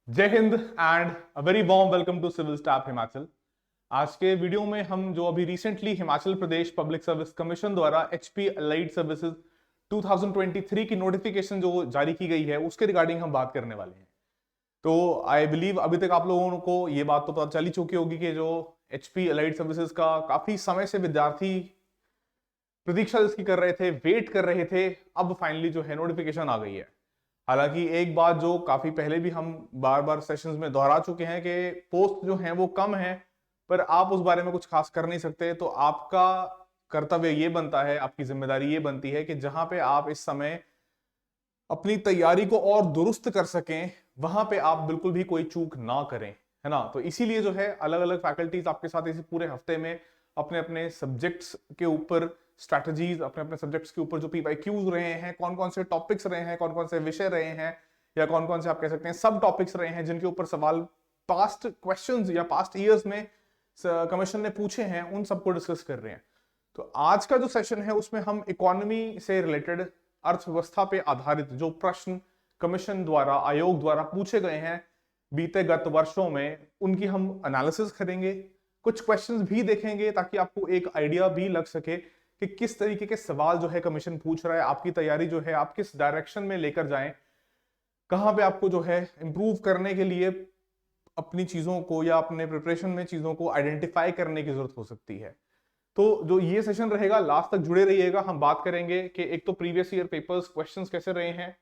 जय हिंद and a very warm welcome to civil staff Himachal. आज के वीडियो में हम जो अभी recently Himachal Pradesh public service commission द्वारा एचपी अलाइड सर्विसेज 2023 की नोटिफिकेशन जो जारी की गई है उसके रिगार्डिंग हम बात करने वाले हैं। तो आई बिलीव अभी तक आप लोगों को ये बात तो पता चल ही चुकी होगी कि जो एचपी अलाइड सर्विसेज का काफी समय से विद्यार्थी प्रतीक्षा जिसकी कर रहे थे, वेट कर रहे थे, अब फाइनली जो है नोटिफिकेशन आ गई है। हालांकि एक बात जो काफी पहले भी हम बार बार सेशंस में दोहरा चुके हैं कि पोस्ट जो हैं वो कम है, पर आप उस बारे में कुछ खास कर नहीं सकते। तो आपका कर्तव्य ये बनता है, आपकी जिम्मेदारी ये बनती है कि जहां पे आप इस समय अपनी तैयारी को और दुरुस्त कर सकें, वहां पे आप बिल्कुल भी कोई चूक ना करें, है ना। तो इसीलिए जो है अलग अलग फैकल्टीज आपके साथ इसी पूरे हफ्ते में अपने अपने सब्जेक्ट्स के ऊपर स्ट्रैटेजीज, अपने अपने सब्जेक्ट्स के ऊपर जो पीवाईक्यूज रहे हैं, कौन कौन से टॉपिक्स रहे हैं, कौन कौन से विषय रहे हैं, या कौन कौन से आप कह सकते हैं सब टॉपिक्स रहे हैं जिनके ऊपर सवाल पास्ट क्वेश्चंस या पास्ट ईयर्स में कमीशन ने पूछे हैं, उन सबको डिस्कस कर रहे हैं। तो आज का जो सेशन है उसमें हम इकोनॉमी से रिलेटेड, अर्थव्यवस्था पे आधारित जो प्रश्न कमीशन द्वारा, आयोग द्वारा पूछे गए हैं बीते गत वर्षों में, उनकी हम एनालिसिस करेंगे। कुछ क्वेश्चंस भी देखेंगे ताकि आपको एक आइडिया भी लग सके कि किस तरीके के सवाल जो है कमीशन पूछ रहा है, आपकी तैयारी जो है आप किस डायरेक्शन में लेकर जाएं, कहां पे आपको जो है इंप्रूव करने के लिए अपनी चीजों को या अपने प्रिपरेशन में चीजों को आइडेंटिफाई करने की जरूरत हो सकती है। तो जो ये सेशन रहेगा लास्ट तक जुड़े रहिएगा। हम बात करेंगे कि एक तो प्रीवियस ईयर पेपर्स क्वेश्चंस कैसे रहे हैं,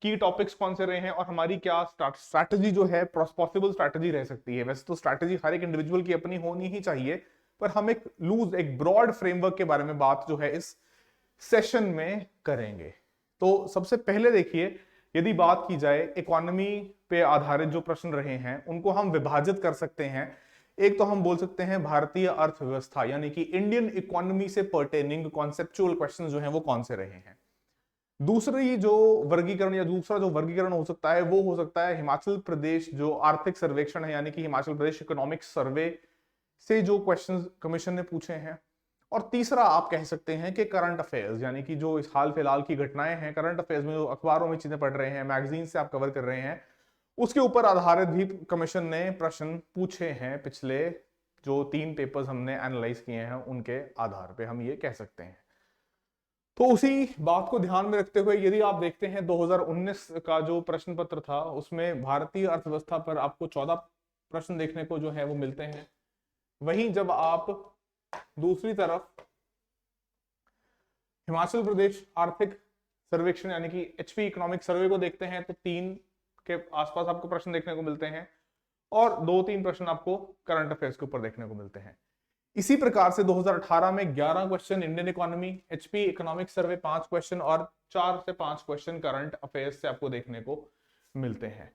की टॉपिक्स कौन से रहे हैं, और हमारी क्या स्ट्रैटेजी जो है, पॉसिबल स्ट्रैटेजी रह सकती है। वैसे तो स्ट्रैटेजी हर एक इंडिविजुअल की अपनी होनी ही चाहिए, पर हम एक लूज, एक ब्रॉड फ्रेमवर्क के बारे में बात जो है इस सेशन में करेंगे। तो सबसे पहले देखिए, यदि बात की जाए इकोनॉमी पे आधारित जो प्रश्न रहे हैं उनको हम विभाजित कर सकते हैं। एक तो हम बोल सकते हैं भारतीय अर्थव्यवस्था यानी कि इंडियन इकोनॉमी से पर्टेनिंग कॉन्सेप्चुअल क्वेश्चन जो हैं वो कौन से रहे हैं। दूसरी जो वर्गीकरण या दूसरा जो वर्गीकरण हो सकता है वो हो सकता है हिमाचल प्रदेश जो आर्थिक सर्वेक्षण है, यानी कि हिमाचल प्रदेश इकोनॉमिक सर्वे से जो क्वेश्चंस कमीशन ने पूछे हैं। और तीसरा आप कह सकते हैं कि करंट अफेयर्स, यानी कि जो इस हाल फिलहाल की घटनाएं हैं, करंट अफेयर्स में जो अखबारों में चीजें पढ़ रहे हैं, मैगजीन से आप कवर कर रहे हैं, उसके ऊपर आधारित भी कमीशन ने प्रश्न पूछे हैं। पिछले जो 3 पेपर्स हमने एनालाइज किए हैं उनके आधार पे हम ये कह सकते हैं। तो उसी बात को ध्यान में रखते हुए यदि आप देखते हैं 2019 का जो प्रश्न पत्र था उसमें भारतीय अर्थव्यवस्था पर आपको 14 प्रश्न देखने को जो है वो मिलते हैं। वहीं जब आप दूसरी तरफ हिमाचल प्रदेश आर्थिक सर्वेक्षण यानी कि एचपी इकोनॉमिक सर्वे को देखते हैं तो 3 के आसपास आपको प्रश्न देखने को मिलते हैं, और 2-3 प्रश्न आपको करंट अफेयर्स के ऊपर देखने को मिलते हैं। इसी प्रकार से 2018 में 11 question Indian economy, HP economic survey 5 question, और 4 से 5 क्वेश्चन करंट अफेयर्स से आपको देखने को मिलते हैं।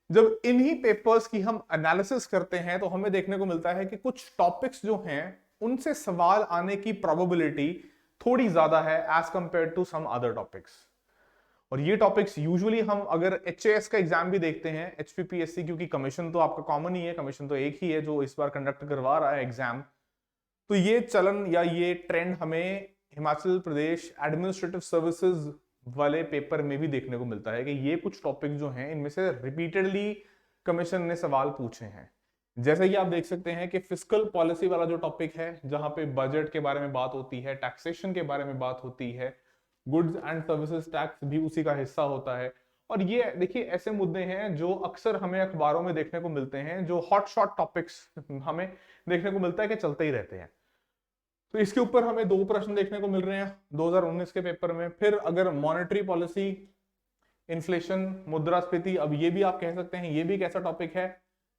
जब इन्हीं पेपर्स की हम एनालिसिस करते हैं तो हमें देखने को मिलता है कि कुछ टॉपिक्स जो हैं उनसे सवाल आने की प्रोबेबिलिटी थोड़ी ज्यादा है as compare to some other topics. और ये टॉपिक्स यूजुअली हम अगर एचएएस का एग्जाम भी देखते हैं, एचपीपीएससी, क्योंकि कमीशन तो आपका कॉमन ही है, कमीशन तो एक ही है जो इस बार कंडक्ट करवा रहा है एग्जाम, तो ये चलन या ये ट्रेंड हमें हिमाचल प्रदेश एडमिनिस्ट्रेटिव सर्विसेज वाले पेपर में भी देखने को मिलता है कि ये कुछ टॉपिक जो हैं इनमें से रिपीटेडली कमीशन ने सवाल पूछे हैं। जैसे कि आप देख सकते हैं कि फिस्कल पॉलिसी वाला जो टॉपिक है, जहां पे बजट के बारे में बात होती है, टैक्सेशन के बारे में बात होती है, गुड्स एंड सर्विसेज टैक्स भी उसी का हिस्सा होता है। और ये देखिए ऐसे मुद्दे हैं जो अक्सर हमें अखबारों में देखने को मिलते हैं, जो हॉट शॉट टॉपिक्स हमें देखने को मिलता है कि चलते ही रहते हैं। तो इसके ऊपर हमें 2 प्रश्न देखने को मिल रहे हैं 2019 के पेपर में। फिर अगर मॉनेटरी पॉलिसी, इन्फ्लेशन, मुद्रास्फीति, अब ये भी आप कह सकते हैं ये भी एक ऐसा टॉपिक है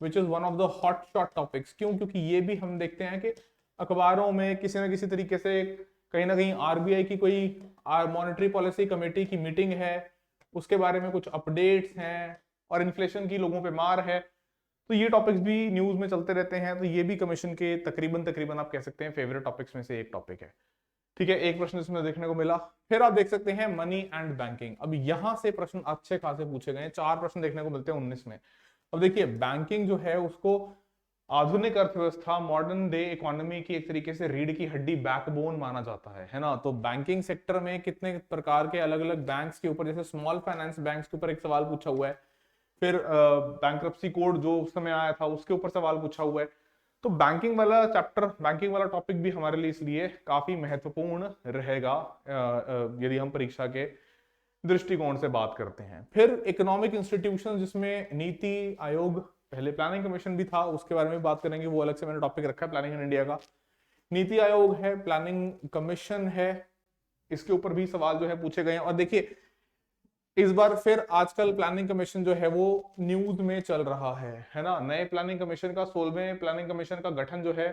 which is one of the hot shot topics. क्यों? क्योंकि ये भी हम देखते हैं कि अखबारों में किसी ना किसी तरीके से कहीं ना कहीं आरबीआई की कोई मॉनेटरी पॉलिसी कमेटी की मीटिंग है, उसके बारे में कुछ अपडेट्स हैं, और इन्फ्लेशन की लोगों पे मार है। तो ये टॉपिक्स भी न्यूज में चलते रहते हैं, तो ये भी कमीशन के तकरीबन तकरीबन आप कह सकते हैं फेवरेट टॉपिक्स में से एक टॉपिक है। ठीक है, एक प्रश्न इसमें देखने को मिला। फिर आप देख सकते हैं मनी एंड बैंकिंग। अब यहां से प्रश्न अच्छे खासे पूछे गए हैं, 4 प्रश्न देखने को मिलते हैं 19 में। अब देखिए बैंकिंग जो है उसको आधुनिक अर्थव्यवस्था, मॉडर्न डे इकोनॉमी की एक तरीके से रीढ़ की हड्डी, बैकबोन माना जाता है ना। तो बैंकिंग सेक्टर में कितने प्रकार के अलग अलग बैंक्स के ऊपर, जैसे स्मॉल फाइनेंस बैंक्स के ऊपर एक सवाल पूछा हुआ है, फिर बैंक्रप्सी कोड जो उस समय आया था उसके ऊपर सवाल पूछा हुआ है। तो बैंकिंग वाला चैप्टर, बैंकिंग वाला टॉपिक भी हमारे लिए इसलिए काफी महत्वपूर्ण रहेगा यदि हम परीक्षा के दृष्टिकोण से बात करते हैं। फिर इकोनॉमिक इंस्टीट्यूशन, जिसमें नीति आयोग, पहले प्लानिंग कमीशन भी था, उसके बारे में बात करेंगे, वो अलग से मैंने टॉपिक रखा है। प्लानिंग इन इंडिया का नीति आयोग है, प्लानिंग कमीशन है, इसके ऊपर भी सवाल जो है पूछे गए हैं। और देखिए इस बार फिर आजकल प्लानिंग कमीशन जो है वो न्यूज में चल रहा है ना। नए प्लानिंग कमीशन का 16वें प्लानिंग कमीशन का गठन जो है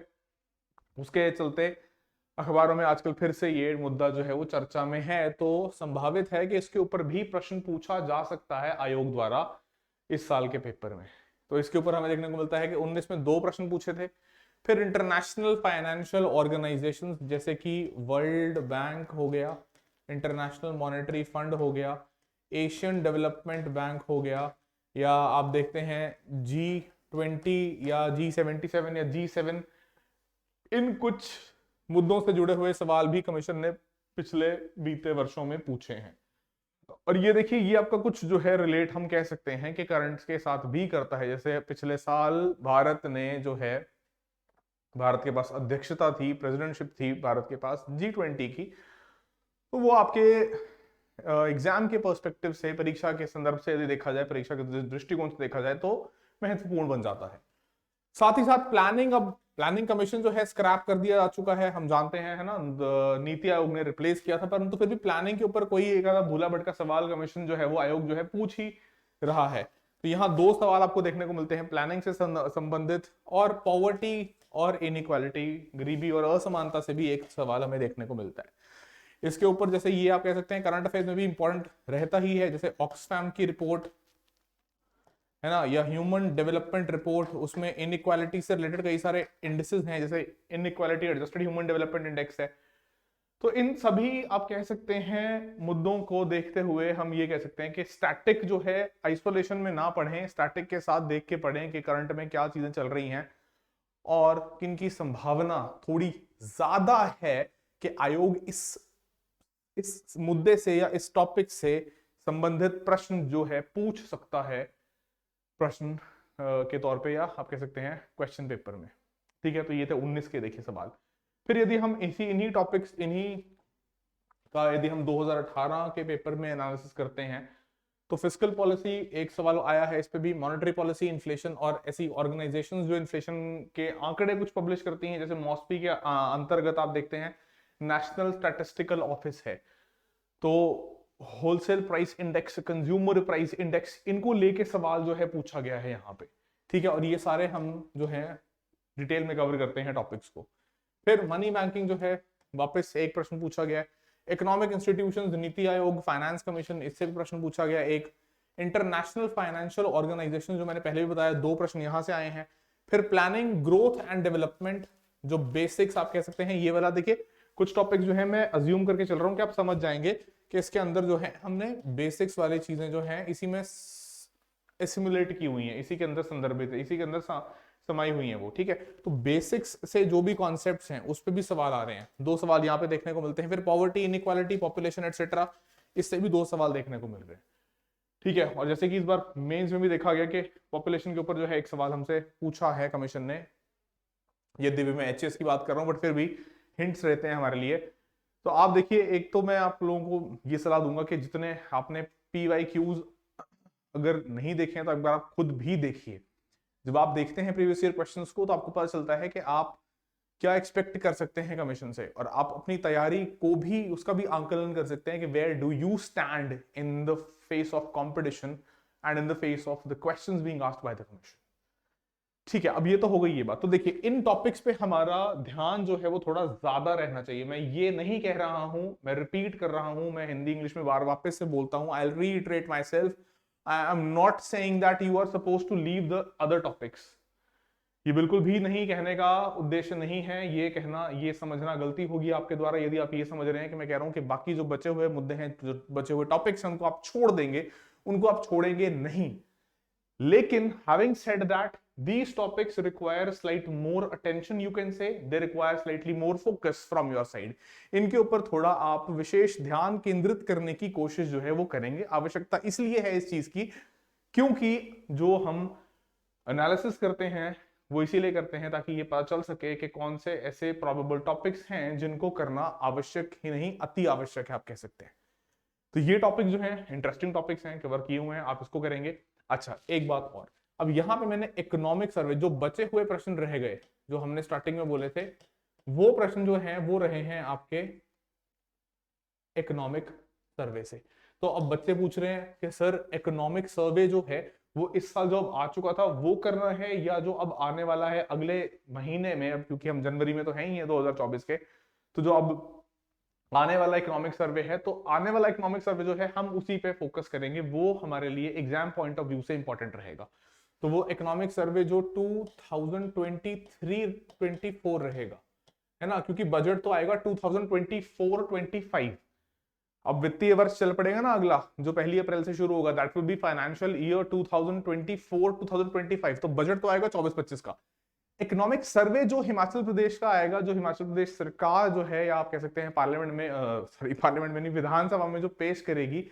उसके चलते अखबारों में आजकल फिर से ये मुद्दा जो है वो चर्चा में है। तो संभावित है कि इसके ऊपर भी प्रश्न पूछा जा सकता है आयोग द्वारा इस साल के पेपर में। तो इसके ऊपर हमें देखने को मिलता है कि 19 में 2 प्रश्न पूछे थे। फिर इंटरनेशनल फाइनेंशियल ऑर्गेनाइजेशंस जैसे कि वर्ल्ड बैंक हो गया, इंटरनेशनल मॉनेटरी फंड हो गया, एशियन डेवलपमेंट बैंक हो गया, या आप देखते हैं G20 या G77 या G7, इन कुछ मुद्दों से जुड़े हुए सवाल भी कमीशन ने पिछले बीते वर्षों में पूछे हैं। और ये देखिए ये आपका कुछ जो है रिलेट हम कह सकते हैं कि करंट के साथ भी करता है। जैसे पिछले साल भारत ने जो है, भारत के पास अध्यक्षता थी, प्रेसिडेंटशिप थी भारत के पास G20 की, तो वो आपके एग्जाम के पर्सपेक्टिव से, परीक्षा के संदर्भ से यदि देखा जाए, परीक्षा के दृष्टिकोण से देखा जाए तो महत्वपूर्ण बन जाता है। साथ ही साथ प्लानिंग, अब प्लानिंग कमीशन जो है स्क्रैप कर दिया जा चुका है, हम जानते हैं, है ना। नीति आयोग ने रिप्लेस किया था, परंतु फिर भी प्लानिंग के ऊपर कोई एक आधा भूला भटका सवाल कमीशन जो है वो आयोग जो है पूछ ही रहा है। तो यहाँ 2 सवाल आपको देखने को मिलते हैं प्लानिंग से संबंधित, और पॉवर्टी और इनइक्वालिटी, गरीबी और असमानता से भी एक सवाल हमें देखने को मिलता है। इसके ऊपर जैसे ये आप कह सकते हैं करंट अफेयर्स में भी इंपॉर्टेंट रहता ही है, जैसे ऑक्सफैम की रिपोर्ट है ना, या ह्यूमन डेवलपमेंट रिपोर्ट, उसमें इनइक्वालिटी से रिलेटेड कई सारे इंडिसेस हैं, जैसे inequality adjusted human development index है। तो इन सभी आप कह सकते हैं मुद्दों को देखते हुए हम ये कह सकते हैं कि स्टैटिक जो है आइसोलेशन में ना पढ़ें, स्टैटिक के साथ देख के पढ़ें कि करंट में क्या चीजें चल रही हैं और किन की संभावना थोड़ी ज्यादा है कि आयोग इस मुद्दे से या इस टॉपिक से संबंधित प्रश्न जो है पूछ सकता है प्रश्न के तौर पे, या आप कह सकते हैं क्वेश्चन पेपर में। ठीक है, तो ये थे 19 के देखिए सवाल। फिर यदि हम इन्हीं टॉपिक्स, इन्हीं का यदि हम 2018 के पेपर में एनालिसिस करते हैं तो फिस्कल पॉलिसी एक सवाल आया है, इस पे भी मॉनेटरी पॉलिसी, इन्फ्लेशन और ऐसी ऑर्गेनाइजेशंस जो इन्फ्लेशन के आंकड़े कुछ पब्लिश करती हैं, जैसे मॉस्पी के अंतर्गत आप देखते हैं नेशनल स्टैटिस्टिकल ऑफिस है, तो wholesale price index, consumer price index, इनको लेके सवाल जो है पूछा गया है यहाँ पे। ठीक है, और ये सारे हम जो है डिटेल में कवर करते हैं टॉपिक्स को। फिर मनी बैंकिंग जो है वापस से एक प्रश्न पूछा गया है। Economic institutions, NITI Aayog, finance commission, इससे भी प्रश्न पूछा गया एक। इंटरनेशनल फाइनेंशियल ऑर्गेनाइजेशन जो मैंने पहले भी बताया, 2 प्रश्न यहां से आए हैं। फिर प्लानिंग, ग्रोथ एंड डेवलपमेंट, जो बेसिक्स आप कह सकते हैं, ये वाला देखिए कुछ टॉपिक जो है मैं अज्यूम करके चल रहा हूं कि आप समझ जाएंगे कि इसके अंदर जो है हमने बेसिक्स वाली चीजें जो है इसी में एसिमुलेट की हुई हैं, इसी के अंदर संदर्भित है, इसी के अंदर समाई हुई है वो। ठीक है, तो बेसिक्स से जो भी कॉन्सेप्ट्स हैं उस पे भी सवाल आ रहे हैं। 2 सवाल यहाँ पे देखने को मिलते हैं। फिर पॉवर्टी, इनइक्वालिटी, पॉपुलेशन एटसेट्रा, इससे भी 2 सवाल देखने को मिल रहे हैं। ठीक है, और जैसे कि इस बार मेंस में भी देखा गया कि पॉपुलेशन के ऊपर जो है एक सवाल हमसे पूछा है कमीशन ने, यद्यपि मैं एचएस की बात कर रहा हूं बट फिर भी हिंट्स रहते हैं हमारे लिए। तो आप देखिए, एक तो मैं आप लोगों को ये सलाह दूंगा कि जितने आपने PYQs अगर नहीं देखे हैं तो एक बार आप खुद भी देखिए। जब आप देखते हैं प्रीवियस ईयर क्वेश्चंस को तो आपको पता चलता है कि आप क्या एक्सपेक्ट कर सकते हैं कमीशन से, और आप अपनी तैयारी को भी, उसका भी आंकलन कर सकते हैं कि where do you stand in the face of competition and in the face of the questions being asked by the commission. ठीक है, अब ये तो हो गई ये बात। तो देखिए इन टॉपिक्स पे हमारा ध्यान जो है वो थोड़ा ज्यादा रहना चाहिए। मैं ये नहीं कह रहा हूं, मैं रिपीट कर रहा हूं, मैं हिंदी इंग्लिश में बार वापस से बोलता हूं, I will reiterate myself, I am not saying that you are suppose to leave the other topics. ये बिल्कुल भी नहीं कहने का उद्देश्य नहीं है, ये कहना, ये समझना गलती होगी आपके द्वारा यदि आप ये समझ रहे हैं कि मैं कह रहा हूं कि बाकी जो बचे हुए मुद्दे हैं, जो बचे हुए टॉपिक्स हैं, उनको आप छोड़ देंगे। उनको आप छोड़ेंगे नहीं। लेकिन having said that, these topics require slight more attention, you can say they require slightly more focus from your side. इनके ऊपर थोड़ा आप विशेष ध्यान केंद्रित करने की कोशिश जो है वो करेंगे। आवश्यकता इसलिए है इस चीज की क्योंकि जो हम एनालिसिस करते हैं वो इसीलिए करते हैं ताकि ये पता चल सके कि कौन से ऐसे प्रोबेबल टॉपिक्स हैं जिनको करना आवश्यक ही नहीं अति आवश्यक है, आप कह सकते हैं। तो ये टॉपिक जो है इंटरेस्टिंग टॉपिक्स हैं, कवर किए हुए हैं, आप इसको करेंगे। अच्छा, एक बात और, अब यहां पे मैंने इकोनॉमिक सर्वे, जो बचे हुए प्रश्न रह गए जो हमने स्टार्टिंग में बोले थे, वो प्रश्न जो हैं वो रहे हैं आपके इकोनॉमिक सर्वे से। तो अब बच्चे पूछ रहे हैं कि सर इकोनॉमिक सर्वे जो है वो इस साल जो अब आ चुका था वो करना है या जो अब आने वाला है अगले महीने में, अब क्योंकि हम जनवरी में तो है ही है 2024 के, तो जो अब आने वाला इकोनॉमिक सर्वे है, तो आने वाला इकोनॉमिक सर्वे जो है हम उसी पे फोकस करेंगे, वो हमारे लिए एग्जाम पॉइंट ऑफ व्यू से इंपॉर्टेंट रहेगा। तो वो इकोनॉमिक सर्वे जो 2023-24 रहेगा, है ना, क्योंकि बजट तो आएगा 2024-25। अब वित्तीय वर्ष चल पड़ेगा ना अगला, जो 1 अप्रैल से शुरू होगा, that will be financial year 2024-2025, तो बजट तो आएगा 24-25 का। इकोनॉमिक सर्वे जो हिमाचल प्रदेश का आएगा, जो हिमाचल प्रदेश सरकार जो है, या आप कह सकते हैं पार्लियामेंट में, पार्लियामेंट में नहीं, विधानसभा में जो पेश करेगी,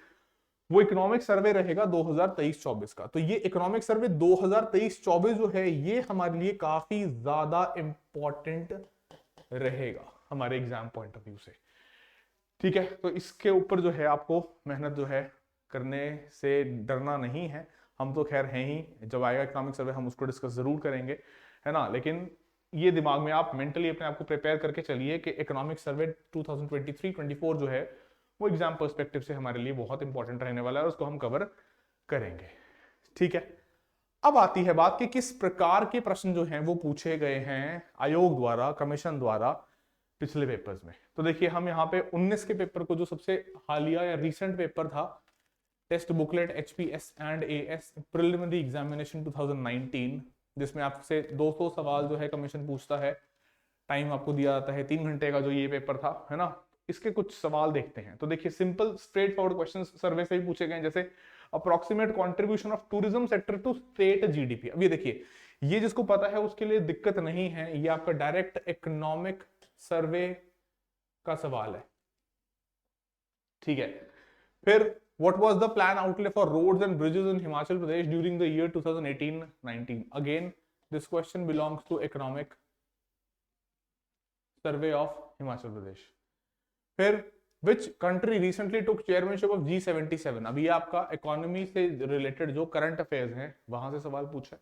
वो इकोनॉमिक सर्वे रहेगा 2023-24 का। तो ये इकोनॉमिक सर्वे 2023-24 जो है ये हमारे लिए काफी ज्यादा इंपॉर्टेंट रहेगा हमारे एग्जाम पॉइंट ऑफ व्यू से। ठीक है, तो इसके ऊपर जो है आपको मेहनत जो है करने से डरना नहीं है, हम तो खैर हैं ही, जब आएगा इकोनॉमिक सर्वे हम उसको डिस्कस जरूर करेंगे, है ना। लेकिन ये दिमाग में आप मेंटली अपने आप को प्रिपेयर करके चलिए कि इकोनॉमिक सर्वे 2023-24 जो है वो एग्जाम पर्सपेक्टिव से हमारे लिए बहुत इंपॉर्टेंट रहने वाला है और उसको हम कवर करेंगे। ठीक है, अब आती है बात कि किस प्रकार के प्रश्न जो हैं वो पूछे गए हैं आयोग द्वारा, कमीशन द्वारा पिछले पेपर्स में। तो देखिए हम यहाँ पे 19 के पेपर को, जो सबसे हालिया या रीसेंट पेपर था, test booklet HPS and AS preliminary examination 2019, जिसमें आपसे 200 सवाल जो है कमीशन पूछता है, टाइम आपको दिया जाता है 3 घंटे का, जो ये पेपर था, है ना। इसके कुछ सवाल देखते हैं। तो देखिए simple straight forward question survey से ही पूछे गए, जैसे approximate contribution of tourism sector to state GDP. अब ये देखिए, ये जिसको पता है उसके लिए दिक्कत नहीं है, ये आपका डायरेक्ट इकोनॉमिक सर्वे का सवाल है। ठीक है, फिर what was the plan outlay for roads and bridges in Himachal Pradesh during the year 2018-19? Again, this question belongs to economic survey of Himachal Pradesh. फिर which country recently took chairmanship of G77? अभी आपका economy से related जो current affairs हैं वहां से सवाल पूछा है।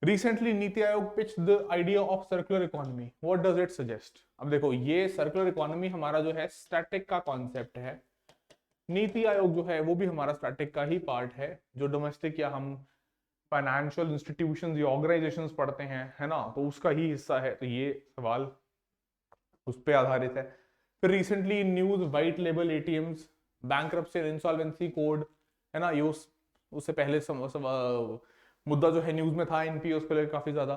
Recently NITI Aayog pitched the idea of circular economy. What does it suggest? अब देखो, ये सर्कुलर इकोनॉमी हमारा जो है स्टैटिक का कॉन्सेप्ट है, नीति आयोग जो है वो भी हमारा स्टैटिक का ही पार्ट है, जो डोमेस्टिक या हम फाइनेंशियल इंस्टीट्यूशंस या ऑर्गेनाइजेशंस पढ़ते हैं, है ना, तो उसका ही हिस्सा है। तो ये सवाल उस पर आधारित है। फिर recently news white label ATMs, bankruptcy and insolvency code, है ना, ये उससे पहले मुद्दा जो है न्यूज में था, एनपीओ को लेकर काफी ज्यादा।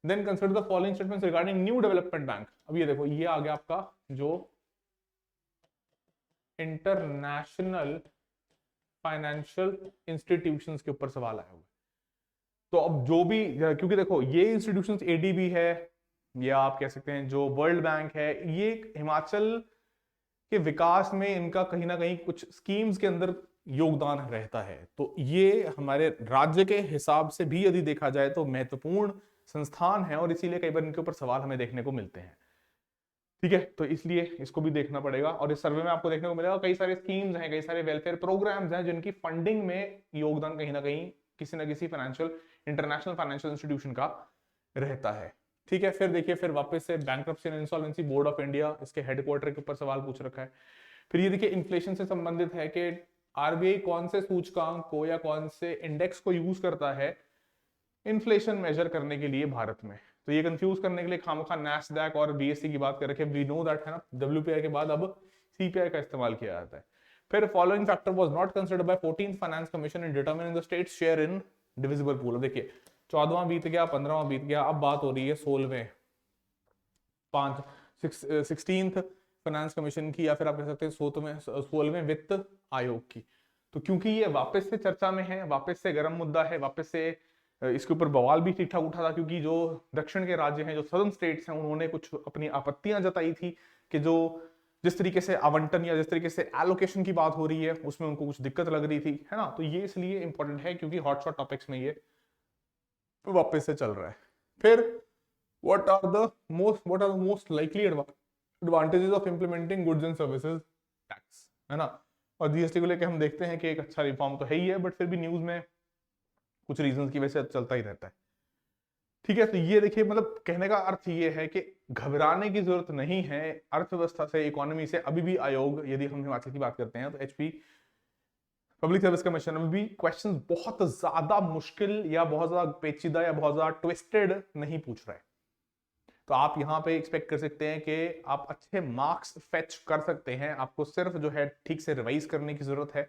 Then consider the following statements regarding new development bank. अब ये देखो, ये आ गया आपका जो इंटरनेशनल फाइनेंशियल इंस्टीट्यूशंस के ऊपर सवाल आया हुआ। तो अब जो भी, क्योंकि देखो ये इंस्टीट्यूशंस एडीबी है या आप कह सकते हैं जो वर्ल्ड बैंक है, ये हिमाचल के विकास में इनका कहीं ना कहीं कुछ स्कीम्स के अंदर योगदान रहता है। तो ये हमारे राज्य के हिसाब से भी यदि देखा जाए तो महत्वपूर्ण संस्थान है और इसीलिए कई बार इनके ऊपर सवाल हमें देखने को मिलते हैं। ठीक है, तो इसलिए इसको भी देखना पड़ेगा। और इस सर्वे में आपको देखने को मिलेगा कई सारे स्कीम्स हैं, कई सारे वेलफेयर प्रोग्राम्स हैं जिनकी फंडिंग में योगदान कहीं ना कहीं किसी ना किसी फाइनेंशियल, इंटरनेशनल फाइनेंशियल इंस्टीट्यूशन का रहता है। ठीक है, फिर देखिए, फिर वापस से bankruptcy and insolvency board of India, इसके हेडक्वार्टर के ऊपर सवाल पूछ रखा है। फिर ये देखिए इन्फ्लेशन से संबंधित है कि आरबीआई कौन से सूचकांक को या कौन से इंडेक्स को यूज करता है इन्फ्लेशन मेजर करने के लिए भारत में। तो ये कंफ्यूज करने के लिए खामखा नैस्डैक और बीएससी की बात कर रखे, वी नो दैट, है ना, डब्ल्यूपीआई के बाद अब सीपीआई का इस्तेमाल किया जाता है। फिर following factor was not considered bye 14th finance commission in determining the states share in divisible pool. अब देखिए 14वां बीत गया, 15वां बीत गया, अब बात हो रही है 16th फाइनेंस कमीशन की, या फिर आप कह सकते हैं 16वें वित्त आयोग की। तो क्योंकि ये वापस से चर्चा में है, वापस से गर्म मुद्दा है, वापस से इसके ऊपर बवाल भी ठीक ठाक उठा था, क्योंकि जो दक्षिण के राज्य हैं, जो सदर्न स्टेट्स हैं, उन्होंने कुछ अपनी आपत्तियां जताई थी कि जो जिस तरीके से आवंटन या जिस तरीके से एलोकेशन की बात हो रही है उसमें उनको कुछ दिक्कत लग रही थी, है ना। तो ये इसलिए इंपॉर्टेंट है क्योंकि हॉटशॉट टॉपिक्स में ये वापस से चल रहा है। फिर what are the most likely advantages of implementing goods and services tax, है ना। और जीएसटी को लेकर हम देखते हैं कि एक अच्छा रिफॉर्म तो है ही है, बट फिर भी न्यूज में कुछ रीजंस की वजह से चलता ही रहता है। ठीक है, तो ये देखिए, मतलब कहने का अर्थ ये है कि घबराने की जरूरत नहीं है अर्थव्यवस्था से, इकोनॉमी से। अभी भी आयोग, यदि हम हिमाचल की बात करते हैं तो एचपी पब्लिक सर्विस कमीशन में भी क्वेश्चंस बहुत ज्यादा मुश्किल या बहुत ज्यादा पेचीदा या बहुत ज्यादा ट्विस्टेड नहीं पूछ रहे। तो आप यहाँ पे एक्सपेक्ट कर सकते हैं कि आप अच्छे मार्क्स फेच कर सकते हैं। आपको सिर्फ जो है ठीक से रिवाइज करने की जरूरत है,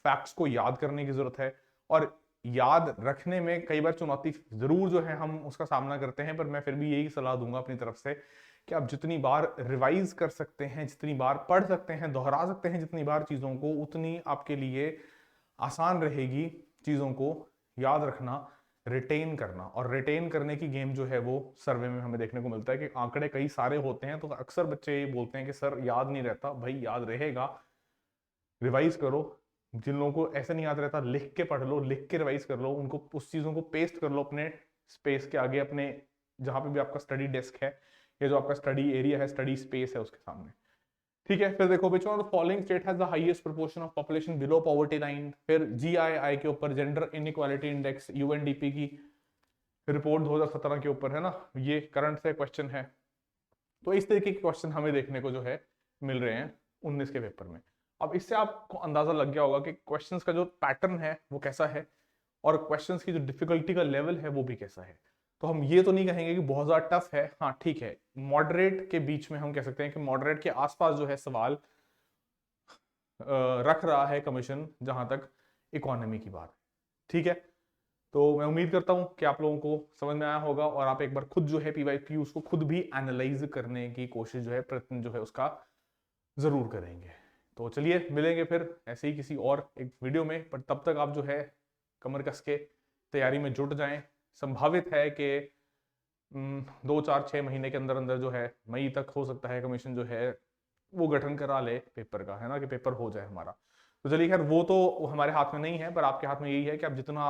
फैक्ट्स को याद करने की जरूरत है। और याद रखने में कई बार चुनौती जरूर जो है हम उसका सामना करते हैं, पर मैं फिर भी यही सलाह दूंगा अपनी तरफ से कि आप जितनी बार रिवाइज कर सकते हैं, जितनी बार पढ़ सकते हैं, दोहरा सकते हैं जितनी बार चीजों को, उतनी आपके लिए आसान रहेगी चीजों को याद रखना, रिटेन करना। और रिटेन करने की गेम जो है वो सर्वे में हमें देखने को मिलता है कि आंकड़े कई सारे होते हैं, तो अक्सर बच्चे ये बोलते हैं कि सर याद नहीं रहता। भाई याद रहेगा, रिवाइज करो। जिन लोगों को ऐसे नहीं याद रहता, लिख के पढ़ लो, लिख के रिवाइज कर लो, उनको उस चीजों को पेस्ट कर लो अपने स्पेस के आगे, अपने जहां पे भी आपका स्टडी डेस्क है या जो आपका स्टडी एरिया है, स्टडी स्पेस है, उसके सामने। ठीक है, फिर देखो, which one of the following state has the highest proportion of population below poverty line. फिर जीआईआई के ऊपर, जेंडर इनइक्वालिटी इंडेक्स, यूएनडीपी की रिपोर्ट 2017 के ऊपर, है ना। ये करंट से क्वेश्चन है। तो इस तरीके के क्वेश्चन हमें देखने को जो है मिल रहे हैं 19 के पेपर में। अब इससे आपको अंदाजा लग गया होगा कि क्वेश्चंस का जो पैटर्न है वो कैसा है, और क्वेश्चंस की जो डिफिकल्टी का लेवल है वो भी कैसा है। तो हम ये तो नहीं कहेंगे कि बहुत ज्यादा टफ है, हाँ ठीक है, मॉडरेट के बीच में हम कह सकते हैं कि मॉडरेट के आसपास जो है सवाल रख रहा है कमीशन, जहां तक इकोनॉमी की बात है। ठीक है, तो मैं उम्मीद करता हूं कि आप लोगों को समझ में आया होगा, और आप एक बार खुद जो है पीवाईक्यू उसको खुद भी एनालाइज करने की कोशिश जो है, प्रयत्न जो है उसका जरूर करेंगे। तो चलिए मिलेंगे फिर ऐसे ही किसी और एक वीडियो में, पर तब तक आप जो है कमर कस के तैयारी में जुट जाएं। संभावित है कि 2 4 6 महीने के अंदर अंदर जो है मई तक हो सकता है कमीशन जो है वो गठन करा ले पेपर का, है ना, कि पेपर हो जाए हमारा। तो चलिए खैर, वो तो हमारे हाथ में नहीं है, पर आपके हाथ में यही है कि आप जितना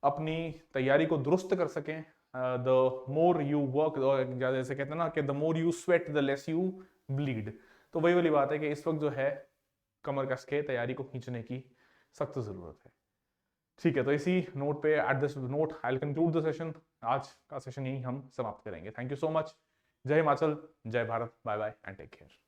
अपनी तैयारी को दुरुस्त कर सकें, द मोर यू वर्क, जैसे कहते हैं ना कि the more you sweat the less you bleed. तो वही वाली बात है कि इस वक्त जो है कमर कस के तैयारी को खींचने की सख्त जरूरत है। ठीक है, तो इसी नोट पे, at this note I will conclude the session. आज का सेशन यही हम समाप्त करेंगे। Thank you so much. जय हिमाचल, जय Bharat, bye bye and take care.